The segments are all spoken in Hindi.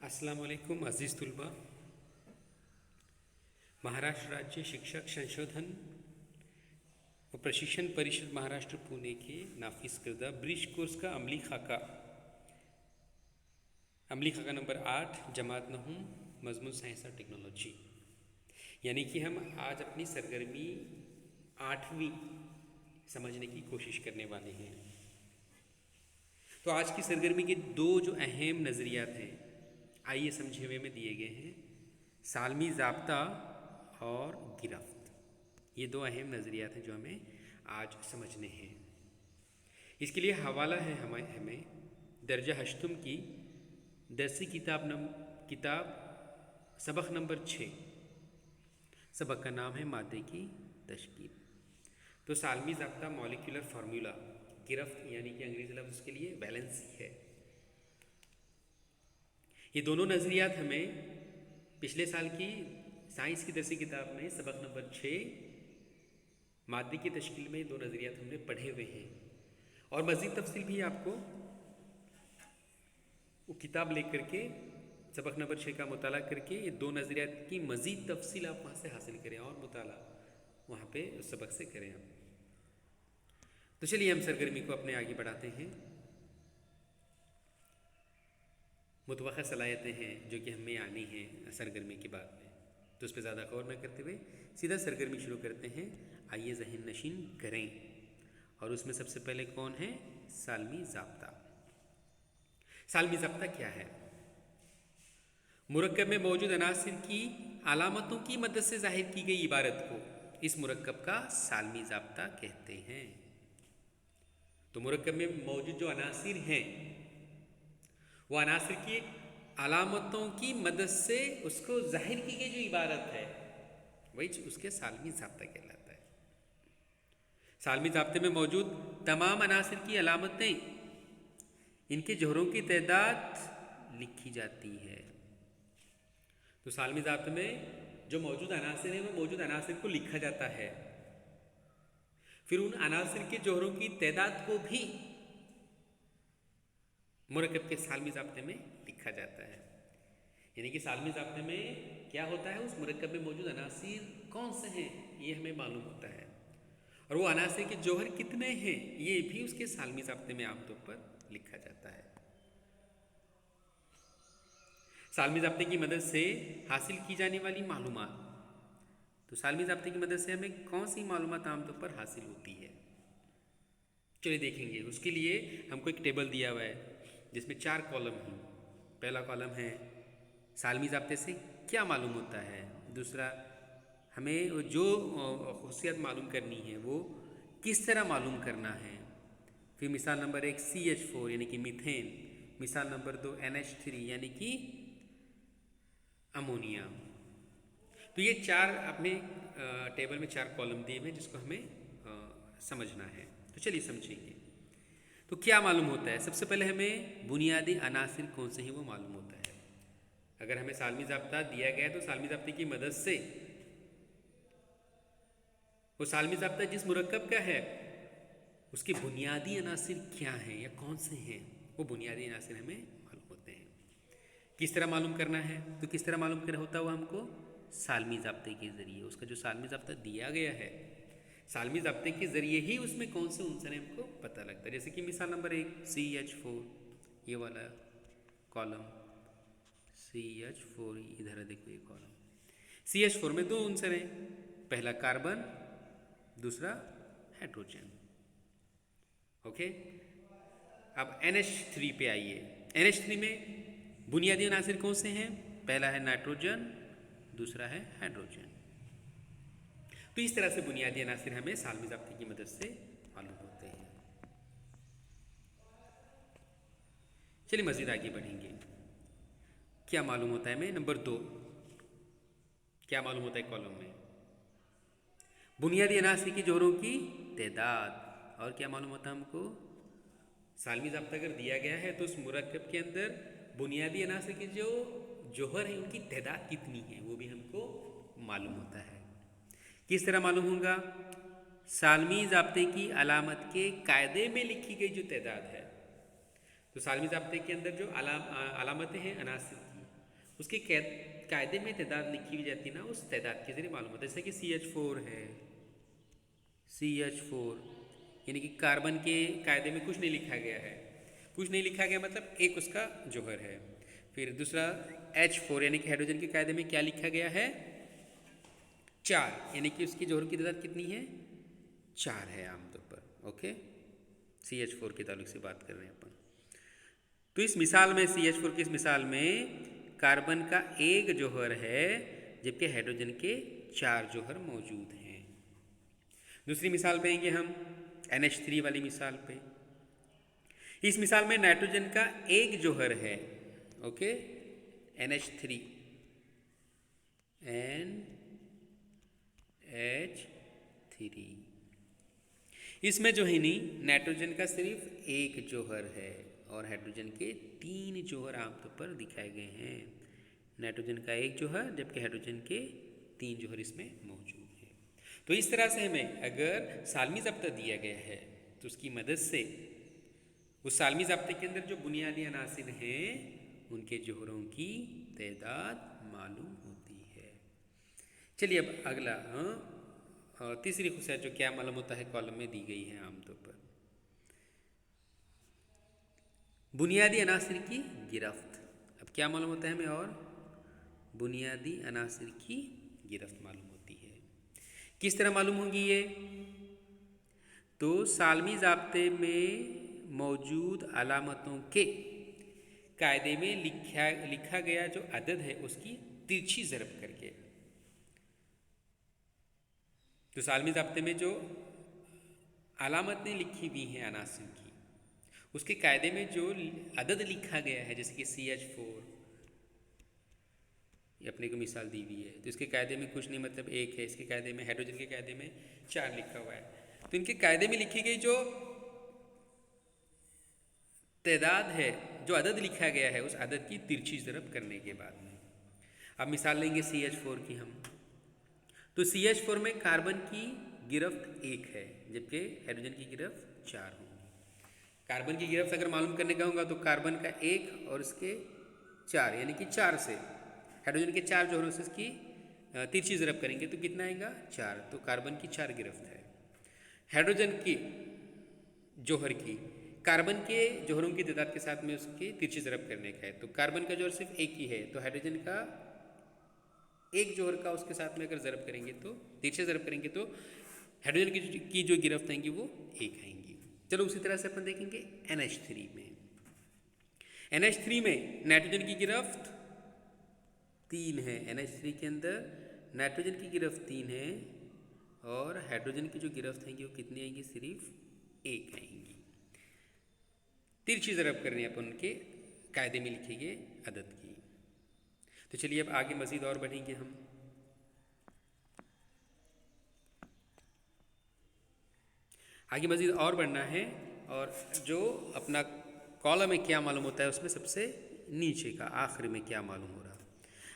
अस्सलाम वालेकुम अज़ीज़ तुलबा। महाराष्ट्र राज्य शिक्षक संशोधन व प्रशिक्षण परिषद महाराष्ट्र पुणे के नाफिज करदा ब्रिज कोर्स का अमली खाका नंबर 8 जमात नहुम मजमून साइंस और टेक्नोलॉजी, यानी कि हम आज अपनी सरगर्मी 8वीं समझने की कोशिश करने वाले हैं। तो आज की सरगर्मी के दो जो अहम नज़रियात हैं आइए समझे हुए में दिए गए हैं, सालमी ज़ाब्ता और गिरफ्त। ये दो अहम नज़रियात हैं जो हमें आज समझने हैं। इसके लिए हवाला है हमें दर्जा हश्तुम की दरसी किताब सबक नंबर 6। सबक का नाम है मादे की तश्कील। तो सालमी ज़ाब्ता मॉलिक्यूलर फार्मूला, गिरफ्त यानी कि अंग्रेजी लफ्ज़ उसके लिए बैलेंसी है। ये दोनों नज़रियात हमें पिछले साल की साइंस की दरसी किताब में सबक नंबर 6 मादे की तश्कील में दो नज़रियात हमने पढ़े हुए हैं, और मज़ीद तफसील भी आपको वो किताब लेकर के सबक नंबर 6 का मुताला करके ये दो नज़रियात की मज़ीद तफसील आप वहाँ से हासिल करें और मुताला वहाँ पे उस सबक से करें आप। तो चलिए हम सरगर्मी को अपने आगे बढ़ाते हैं। मुतवक़्क़ा सलाहियतें हैं जो कि हमें आनी हैं सरगर्मी के बाद में, तो उस पर ज़्यादा गौर न करते हुए सीधा सरगर्मी शुरू करते हैं। आइए ज़हन नशीन करें, और उसमें सबसे पहले कौन है? सालमी ज़ाब्ता। सालमी ज़ाब्ता क्या है? मुरक्कब में मौजूद अनासिर की अलामतों की मदद से ज़ाहिर की गई इबारत को इस मुरक्कब का सालमी ज़ाब्ता कहते हैं। तो मुरक्कब में मौजूद जो अनासिर हैं वो अनासिर की अलामतों की मदद से उसको ज़ाहिर की गई जो इबारत है वही उसके सालमी ज़ाब्ता कहलाता है। सालमी ज़ाब्ते में मौजूद तमाम अनासिर की अलामतें, इनके जोहरों की तादाद लिखी जाती है। तो सालमी ज़ाब्ते में जो मौजूद अनासिर हैं वो मौजूद अनासिर को लिखा जाता है, फिर उन अनासिर के जोहरों की तादाद को भी मुरक्कब के सालमी ज़ाब्ते में लिखा जाता है। यानी कि सालमी ज़ाब्ते में क्या होता है, उस मुरक्कब में मौजूद अनासिर कौन से हैं ये हमें मालूम होता है, और वो अनासिर के जौहर कितने हैं ये भी उसके सालमी ज़ाब्ते में आमतौर पर लिखा जाता है। सालमी ज़ाब्ते की मदद से हासिल की जाने वाली मालूमात, तो सालमी ज़ाब्ते की मदद से हमें कौन सी मालूमात आमतौर पर हासिल होती है, चलिए देखेंगे। उसके लिए हमको एक टेबल दिया हुआ है जिसमें 4 कॉलम हैं। पहला कॉलम है सालमी ज़ाब्ते से क्या मालूम होता है, दूसरा हमें जो खुशियत मालूम करनी है वो किस तरह मालूम करना है, फिर मिसाल नंबर 1 CH4 यानी कि मीथेन, मिसाल नंबर 2 NH3 यानी कि अमोनिया। तो ये 4 अपने टेबल में 4 कॉलम दिए हुए जिसको हमें समझना है। तो चलिए समझेंगे। तो क्या मालूम होता है? सबसे पहले हमें बुनियादी अनासिर कौन से हैं वो मालूम होता है। अगर हमें सालमी ज़ाब्ता दिया गया है तो सालमी ज़ाब्ते की मदद से वो सालमी ज़ाब्ता जिस मुरक्कब का है उसके बुनियादी अनासिर क्या हैं या कौन से हैं, वो बुनियादी अनासिर हमें मालूम होते हैं। किस तरह मालूम करना है? तो किस तरह मालूम कर होता हुआ हमको सालमी ज़ाब्ते के ज़रिए, उसका जो सालमी ज़ाब्ता दिया गया है सालमी ज़ाब्ते के ज़रिए ही उसमें कौन से उनसर हैं हमको पता लगता है। जैसे कि मिसाल नंबर 1 CH4, ये वाला कॉलम CH4, इधर देखो ये कॉलम CH4 में 2 उनसर हैं, पहला कार्बन दूसरा हाइड्रोजन। ओके, अब NH3 पे आइए। NH3 में बुनियादी अनासिर कौन से हैं? पहला है नाइट्रोजन, दूसरा है हाइड्रोजन। तो इस तरह से बुनियादी अनासिर हमें सालमी ज़ाब्ते की मदद से मालूम होते हैं। चलिए मज़ीद आगे बढ़ेंगे। क्या मालूम होता है हमें? नंबर 2 क्या मालूम होता है कॉलम में? बुनियादी अनासिर की जोहरों की तादाद। और क्या मालूम होता है हमको? सालमी ज़ाब्ता अगर दिया गया है तो उस मुरक्कब के अंदर बुनियादी अनासिर के जो जोहर हैं उनकी तादाद कितनी है वो भी हमको मालूम होता है। किस तरह मालूम होगा? सालमी ज़ाब्ते की अलामत के कायदे में लिखी गई जो तादाद है, तो सालमी ज़ाब्ते के अंदर जो अलामतें हैं अनासिर की उसके कायदे में तादाद लिखी हुई जाती है ना, उस तादाद के जरिए मालूम होता है। जैसे कि CH4 है, CH4 यानी कि कार्बन के कायदे में कुछ नहीं लिखा गया है, कुछ नहीं लिखा गया मतलब एक उसका जौहर है। फिर दूसरा H4 यानी कि हाइड्रोजन के कायदे में क्या लिखा गया है, 4, यानी कि उसकी जौहर की तादाद कितनी है, 4 है आमतौर पर। ओके, CH4 के ताल्लुक से बात कर रहे हैं अपन। तो इस मिसाल में CH4 की इस मिसाल में कार्बन का एक जौहर है जबकि हाइड्रोजन के 4 जौहर मौजूद हैं। दूसरी मिसाल पे आएंगे हम NH3 वाली मिसाल पे। इस मिसाल में नाइट्रोजन का एक जौहर है, ओके, NH3 NH3। इसमें जो है नहीं, नाइट्रोजन का सिर्फ एक जौहर है और हाइड्रोजन के 3 जौहर आमतौर पर दिखाए गए हैं। नाइट्रोजन का एक जौहर जबकि हाइड्रोजन के 3 जौहर इसमें मौजूद है। तो इस तरह से हमें अगर सालमी ज़ाब्ता दिया गया है तो उसकी मदद से उस सालमी ज़ाब्ते के अंदर जो बुनियादी अनासिर हैं उनके जौहरों की तादाद मालूम होती है। चलिए अब अगला, तीसरी खुशियत जो क्या मालूम होता है कॉलम में दी गई है आमतौर पर, बुनियादी अनासिर की गिरफ्त। अब क्या मालूम होता है हमें, और बुनियादी अनासिर की गिरफ्त मालूम होती है। किस तरह मालूम होगी ये, तो सालमी ज़ाब्ते में मौजूद अलामतों के कायदे में लिखा गया जो अदद है उसकी तिरछी ज़रब करके। तो सालमी ज़ाब्ते में जो अलामतें लिखी हुई हैं अनासिर की, उसके कायदे में जो अदद लिखा गया है, जैसे कि CH4 ये अपने को मिसाल दी हुई है, तो इसके कायदे में कुछ नहीं मतलब एक है, इसके कायदे में हाइड्रोजन के कायदे में 4 लिखा हुआ है। तो इनके कायदे में लिखी गई जो तादाद है, जो अदद लिखा गया है, उस अदद की तिरछी ज़रब करने के बाद में अब मिसाल लेंगे CH4 की हम। तो CH4 में कार्बन की गिरफ्त 1 है जबकि हाइड्रोजन की गिरफ्त 4 होगी। कार्बन की गिरफ्त अगर मालूम करने का होगा तो कार्बन का 1 और इसके 4 यानी कि 4 से हाइड्रोजन के 4 जौहरों से इसकी तिरछी ज़रब करेंगे तो कितना आएगा, 4। तो कार्बन की 4 गिरफ्त है। हाइड्रोजन की जौहर की कार्बन के जौहरों की तादाद के साथ में उसकी तिरछी ज़रब करने का है, तो कार्बन का जौहर सिर्फ एक ही है, तो हाइड्रोजन का एक जौहर का उसके साथ में अगर ज़रब करेंगे तो तिरछी ज़रब करेंगे तो हाइड्रोजन की जो गिरफ्त आएंगी वो 1 आएंगी। चलो उसी तरह से अपन देखेंगे NH3 में। NH3 में नाइट्रोजन की गिरफ्त 3 है, NH3 के अंदर नाइट्रोजन की गिरफ्त 3 है और हाइड्रोजन की जो गिरफ्त आएंगी वो कितनी आएंगी, सिर्फ 1 आएंगी। तिरछी ज़रब करनी है अपन उनके कायदे में लिखे गए अदद की। तो चलिए अब आगे मज़ीद और बढ़ेंगे हम। आगे मज़ीद और बढ़ना है और जो अपना कॉलम में क्या मालूम होता है उसमें सबसे नीचे का आखिर में क्या मालूम हो रहा,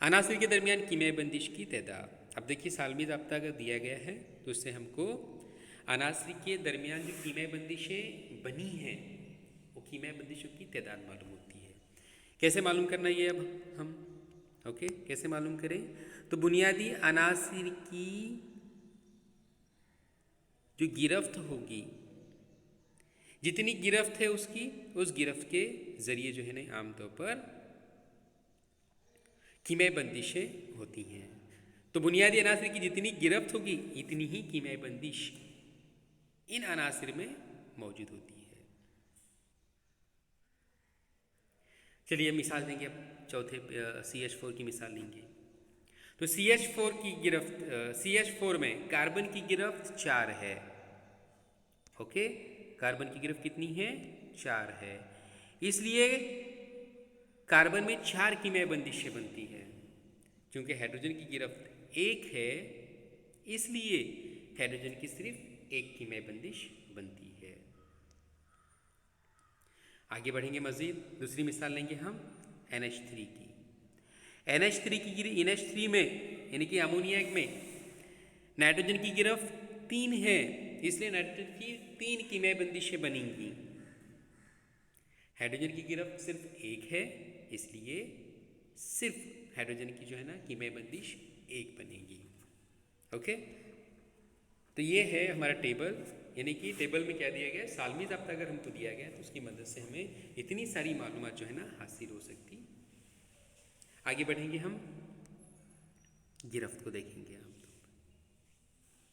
अनासिर के दरमियान कीमियाई बंदिश की तादाद। अब देखिए सालमी ज़ाब्ता अगर दिया गया है तो उससे हमको अनासिर के दरमियान जो कीमियाई बंदिशें बनी हैं वो कीमियाई बंदिशों की तादाद मालूम होती है। कैसे मालूम करना ये अब हम, ओके, कैसे मालूम करें, तो बुनियादी अनासिर की जो गिरफ्त होगी, जितनी गिरफ्त है उसकी, उस गिरफ्त के ज़रिए जो है ना आमतौर पर कीमियाई बंदिशें होती हैं। तो बुनियादी अनासिर की जितनी गिरफ्त होगी इतनी ही कीमियाई बंदिश इन अनासिर में मौजूद होती है। चलिए मिसाल देंगे अब चौथे CH4 की मिसाल लेंगे। तो CH4 की गिरफ्त, CH4 में कार्बन की गिरफ्त 4 है, ओके, कार्बन की गिरफ्त कितनी है, 4 है। इसलिए कार्बन में 4 कीमियाई बंदिशें बनती हैं। क्योंकि हाइड्रोजन की गिरफ्त 1 है इसलिए हाइड्रोजन की सिर्फ 1 कीमियाई बंदिश बनती है। आगे बढ़ेंगे मज़ीद, दूसरी मिसाल लेंगे हम NH3 की। NH3 में यानी कि अमोनिया में नाइट्रोजन की गिरफ्त 3 है इसलिए नाइट्रोजन की 3 कीमियाई बंदिशें बनेंगी। हाइड्रोजन की गिरफ्त सिर्फ 1 है इसलिए सिर्फ हाइड्रोजन की जो है ना कीमियाई बंदिश 1 बनेगी। ओके, तो ये है हमारा टेबल, यानी कि टेबल में क्या दिया गया है, सालमी ज़ाब्ता अगर हमको दिया गया तो उसकी मदद से हमें इतनी सारी मालूमात जो है ना हासिल हो सकती। आगे बढ़ेंगे, हम गिरफ्त को देखेंगे। हम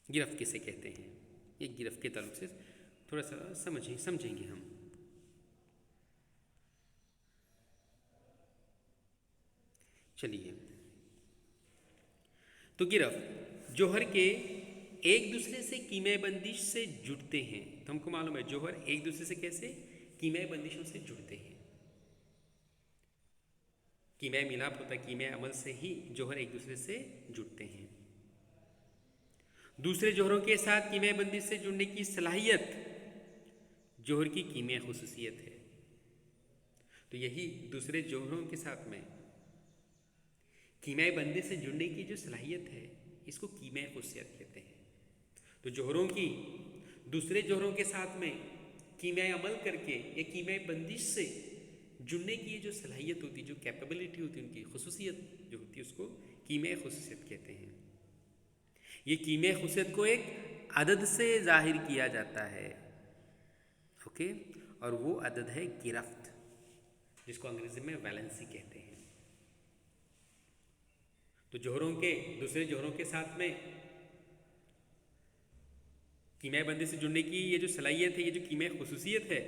गिरफ्त किसे कहते हैं, ये गिरफ्त के ताल्लुक से थोड़ा सा समझेंगे हम। चलिए, तो गिरफ्त जौहर के एक दूसरे से कीमियाई बंदिश से जुड़ते हैं। तो हमको मालूम है जौहर एक दूसरे से कैसे कीमियाई बंदिशों से जुड़ते हैं। कीमियाई मिलाप होता है, कीमियाई अमल से ही जौहर एक दूसरे से जुड़ते हैं। दूसरे जौहरों के साथ कीमियाई बंदिश से जुड़ने की सलाहियत जौहर की कीमियाई खुसूसियत है। तो यही दूसरे जौहरों के साथ में कीमियाई बंदिश से जुड़ने की जो सलाहियत है, इसको कीमियाई खुसूसियत कहते हैं। तो जौहरों की दूसरे जौहरों के साथ में कीमियाई अमल करके या कीमियाई बंदिश से जुड़ने की जो सलाहियत होती है, जो कैपेबिलिटी होती है, उनकी खुसूसियत जो होती है, उसको कीमियाई खुसूसियत कहते हैं। ये कीमियाई खुसूसियत को एक अदद से जाहिर किया जाता है। ओके, और वो अदद है गिरफ्त, जिसको अंग्रेजी में वैलेंसी कहते हैं। तो जौहरों के दूसरे जौहरों के साथ में कीमियाई बंदिश से जुड़ने की ये जो सलाहियत है, ये जो कीमियाई खुसूसियत है,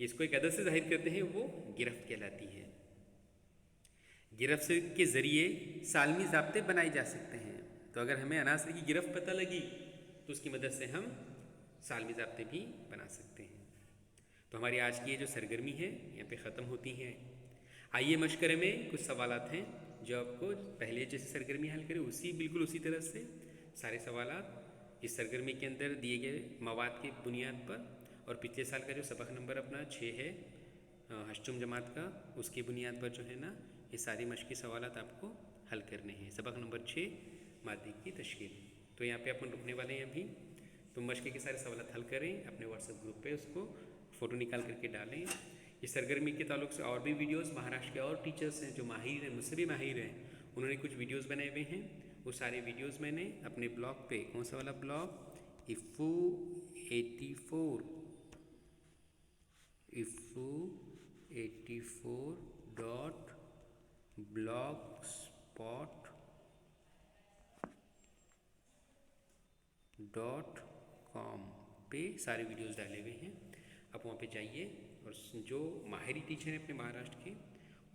इसको एक अदद से जाहिर करते हैं, वो गिरफ्त कहलाती है। गिरफ्त के ज़रिए सालमी ज़ाब्ते बनाए जा सकते हैं। तो अगर हमें अनासर की गिरफ्त पता लगी तो उसकी मदद से हम सालमी ज़ाब्ते भी बना सकते हैं। तो हमारी आज की ये जो सरगर्मी है यहाँ पे ख़त्म होती है। आइए मशकरे में कुछ सवालात हैं जो आपको पहले जैसे सरगर्मी हल करें बिल्कुल उसी तरह से सारे सवालात इस सरगर्मी के अंदर दिए गए मवाद की बुनियाद पर, और पिछले साल का जो सबक नंबर अपना 6 है हश्चुम जमात का, उसकी बुनियाद पर जो है ना ये सारी मश्की सवालात आपको हल करने हैं। सबक नंबर 6 मादी की तश्कील। तो यहाँ पे अपन रुकने वाले हैं अभी। तो मश्की के सारे सवालात हल करें, अपने व्हाट्सएप ग्रुप पे उसको फ़ोटो निकाल करके डालें। इस सरगर्मी के ताल्लुक से और भी वीडियोस महाराष्ट्र के और टीचर्स हैं जो माहिर हैं, मुझसे भी माहिर हैं, उन्होंने कुछ वीडियोस बनाए हुए हैं। वो सारे वीडियोस मैंने अपने ब्लॉग पे, कौन सा वाला ब्लॉग, ifo84.blogspot.com पे सारे वीडियोस डाले हुए हैं। आप वहाँ पे जाइए और जो माहिरी टीचर हैं अपने महाराष्ट्र के,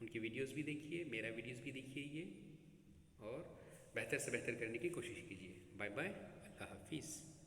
उनकी वीडियोस भी देखिए, मेरा वीडियोस भी देखिए ये, और बेहतर से बेहतर करने की कोशिश कीजिए। बाय बाय, अल्लाह हाफिज़।